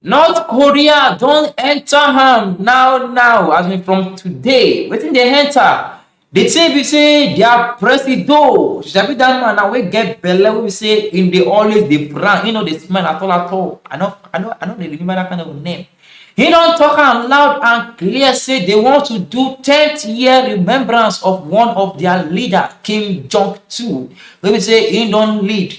North Korea don't enter am now as in from today. Wetin dey enter? The thing be say their presido, you sabi dat man na wey get belle wey be say him dey always dey frown, him no dey smile at all. I no dey remember dat kind of name. He don talk am loud and clear say they want to do 10th year remembrance of one of their leader, Kim Jong-il, wey be say he don lead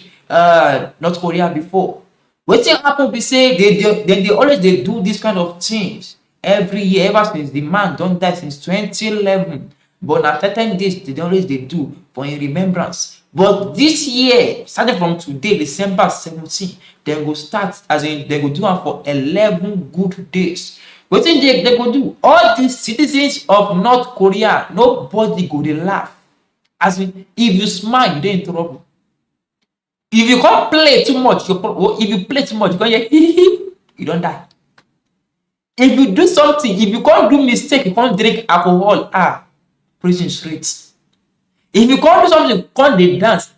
North Korea before. Wetin happen be say dem dey always dey do dis kind of things every year ever since the man don die since 2011. But na certain days dem dey always dey do for im remembrance. But dis year, starting from today, December 17, dem go start, as in dem go do am for 11 good days. Wetin dem go do? All di citizens of North Korea, nobody go dey laugh. As in, if you smile, you dey in trouble. If you come play too much, if you play too much, you come hear you don die. If you do something, if you come do mistake, you come drink alcohol, prison straight. If you come do something, come dey dance,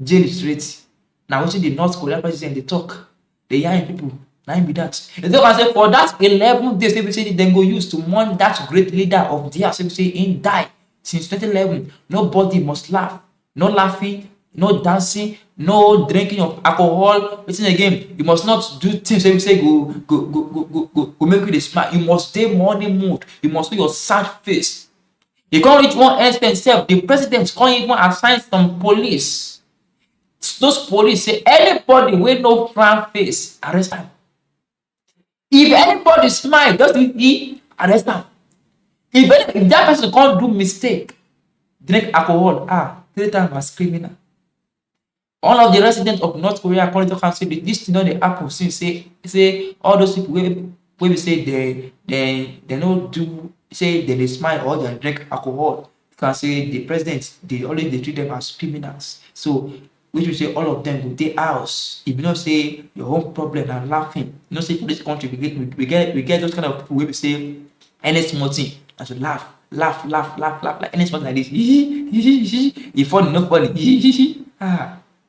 jail straight. Na wetin the North Korean president dey talk, dey yarn people. Na im be that. They talk am say for that 11 days wey be say dem go use to mourn that great leader of theirs wey be say im die since 2011, nobody must laugh. No laughing, no dancing, no drinking of alcohol. Wetin again? You must not do things wey be say go make you dey smile. You must dey mourning mood. You must show your sad face. E come reach one extent sef, the president come even assign some police. Those police say anybody wey no frown face, arrest am. If anybody smile, just arrest am. If that person come do mistake, drink alcohol, treat am as criminal. All of the residents of North Korea come talk am say dis thing don dey happen since say all those people wey be say they no do, say dem dey smile or dem drink alcohol, you can say the president dey always dey treat them as criminals. So which will say all of them go dey house. If you know say your own problem na laughing, you know say for this country we get those kind of people wey be say any small thing na to laugh like any small thing like this. E funny, no funny.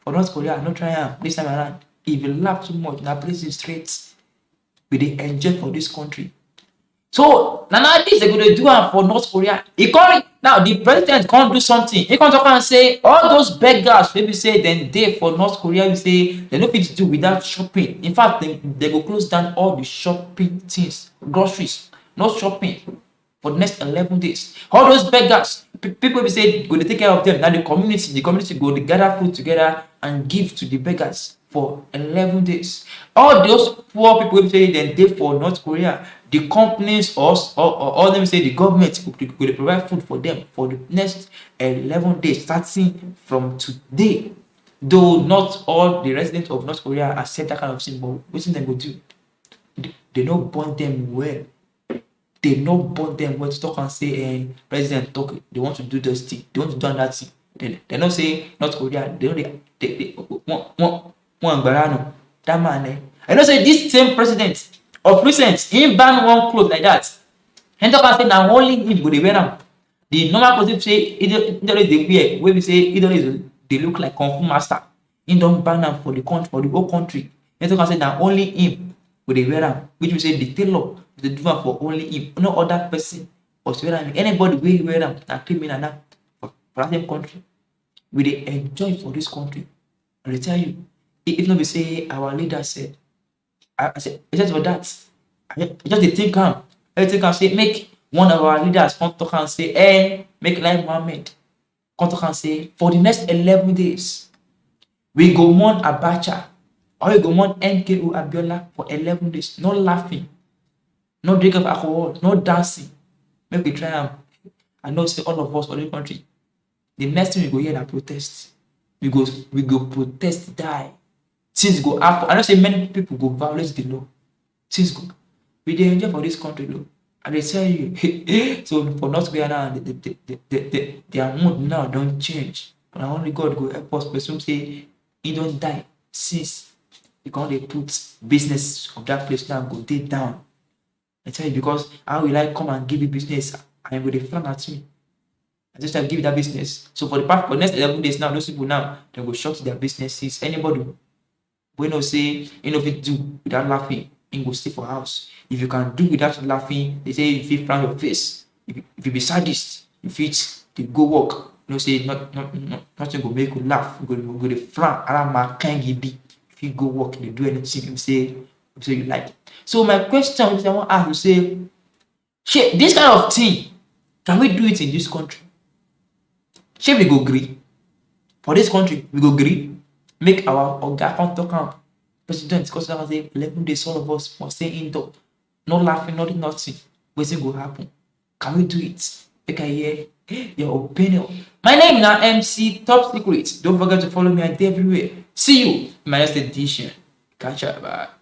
For North Korea, no try am this time around. If you laugh too much, na prison straight. We dey enjoy for this country. So nowadays they go dey do am for North Korea. Now the president can't do something. He can't talk and say all those beggars maybe say dem dey for North Korea, we say they no fit do without shopping. In fact, they go close down all the shopping things, groceries, no shopping for the next 11 days. All those beggars, people we say go dey take care of them. Now the community go dey gather food together and give to the beggars for 11 days. All those poor people wey say dem dey for North Korea, the companies or let me say the government go dey provide food for them for the next 11 days starting from today. Though not all the residents of North Korea accept that kind of thing, but wetin dem go do? They no born them well. They no born them well to talk and say president talk, they want to do this thing, they want to do that thing. They no say North Korea, they one Barano. That man, I know say this same president of recent, he ban one cloth like that. And talk and say now only him go dey wear am. The normal clothes say either they wear, where we say either they look like Kung Fu master. He don't ban am for the country, for the whole country. And talk and say now only him go dey wear am, which we say the tailor they do am for only him, no other person must wear am. Anybody wey wear am na criminal now for that same country. We dey enjoy for this country. I tell you, if not we say our leader said, I said just for that, I just dey think am. Everything can say make one of our leaders come talk and say, make like Mohammed come talk and say for the next 11 days we go mourn Abacha or we go mourn NKO Abiola for 11 days. No laughing, no drink of alcohol, no dancing. Make we try am. I know say all of us for the country, the next thing we go hear na protest. We go protest die. Things go happen. I know say many people go violate the law. Things go. We dey enjoy for this country though. And they tell you, so for North Korea now, their mood now don't change. But only God go help us. Person say he don't die since because they put business of that place now go dey down. I tell you, because how will I come and give you business and go dey frown at me? I just have to give you that business. So for the next 11 days now, those people now they go shut their businesses. Anybody we know say you know fit do without laughing, and go stay for house. If you can do without laughing, they say if you frown your face. If you be sadist, if it's to go work, you know, say nothing go make you laugh, go the frown around my kind be. If you go work, you do anything, you say you like it. So my question is I want to ask you say, shit, this kind of thing, can we do it in this country? Shey we go gree for dis country, we go gree make our oga come talk am, president discuss am say 11 days all of us must stay indoor, no laughing, nothing. Wetin go happen? Can we do it? Make I hear your opinion. My name na MC Top Secret. Don't forget to follow me everywhere. See you in my next edition. Catch ya, bye.